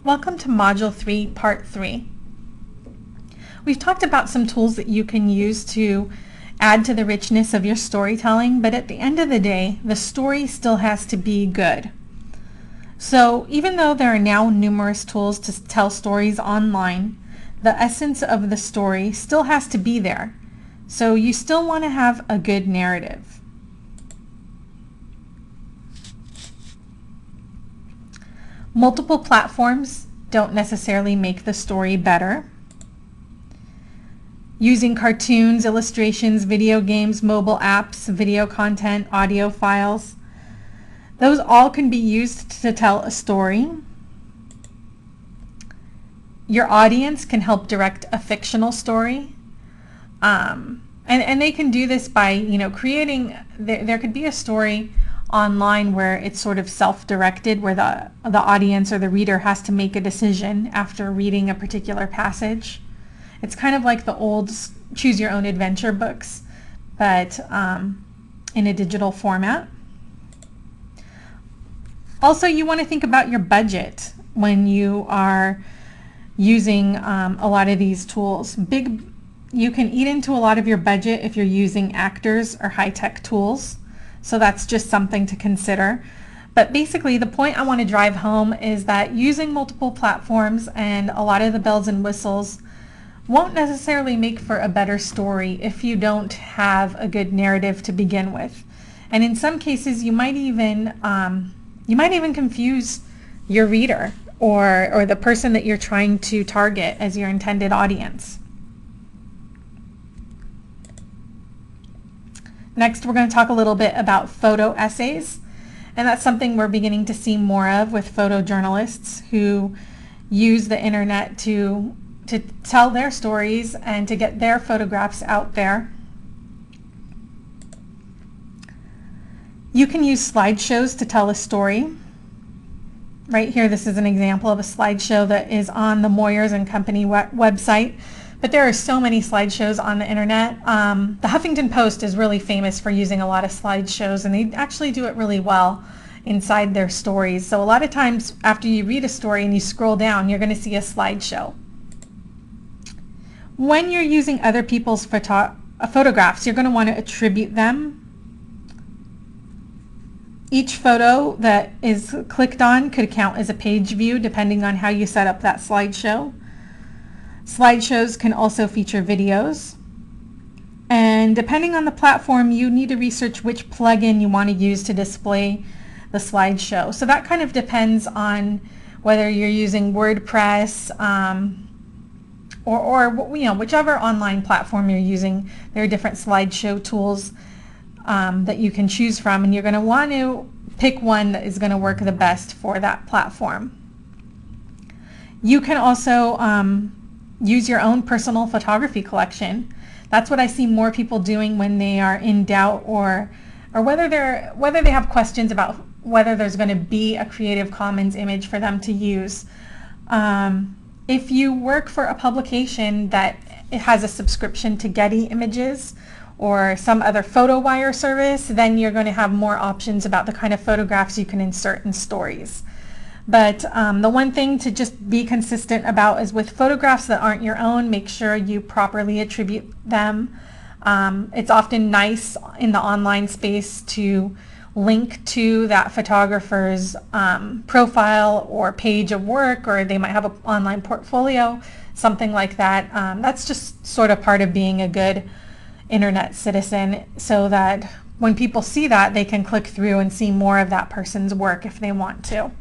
Welcome to Module 3, Part 3. We've talked about some tools that you can use to add to the richness of your storytelling, but at the end of the day, the story still has to be good. So even though there are now numerous tools to tell stories online, the essence of the story still has to be there. So you still want to have a good narrative. Multiple platforms don't necessarily make the story better. Using cartoons, illustrations, video games, mobile apps, video content, audio files, those all can be used to tell a story. Your audience can help direct a fictional story. And they can do this by, creating, there could be a story online where it's sort of self-directed, where the audience or the reader has to make a decision after reading a particular passage. It's kind of like the old choose your own adventure books, but in a digital format. Also, you want to think about your budget when you are using a lot of these tools. You can eat into a lot of your budget if you're using actors or high-tech tools. So that's just something to consider. But basically the point I want to drive home is that using multiple platforms and a lot of the bells and whistles won't necessarily make for a better story if you don't have a good narrative to begin with. And in some cases you might even confuse your reader or the person that you're trying to target as your intended audience. Next, we're going to talk a little bit about photo essays, and that's something we're beginning to see more of with photojournalists who use the internet to tell their stories and to get their photographs out there. You can use slideshows to tell a story. Right here, this is an example of a slideshow that is on the Moyers and Company website. But there are so many slideshows on the internet. The Huffington Post is really famous for using a lot of slideshows, and they actually do it really well inside their stories. So a lot of times after you read a story and you scroll down, you're going to see a slideshow. When you're using other people's photographs, you're going to want to attribute them. Each photo that is clicked on could count as a page view depending on how you set up that slideshow. Slideshows can also feature videos, and depending on the platform you need to research which plugin you want to use to display the slideshow. So that kind of depends on whether you're using WordPress or whichever online platform you're using. There are different slideshow tools that you can choose from, and you're going to want to pick one that is going to work the best for that platform. You can also use your own personal photography collection. That's what I see more people doing when they are in doubt or whether they have questions about whether there's going to be a Creative Commons image for them to use. If you work for a publication that it has a subscription to Getty Images or some other photo wire service, then you're going to have more options about the kind of photographs you can insert in stories. But the one thing to just be consistent about is with photographs that aren't your own, make sure you properly attribute them. It's often nice in the online space to link to that photographer's profile or page of work, or they might have an online portfolio, something like that. That's just sort of part of being a good internet citizen, so that when people see that, they can click through and see more of that person's work if they want to.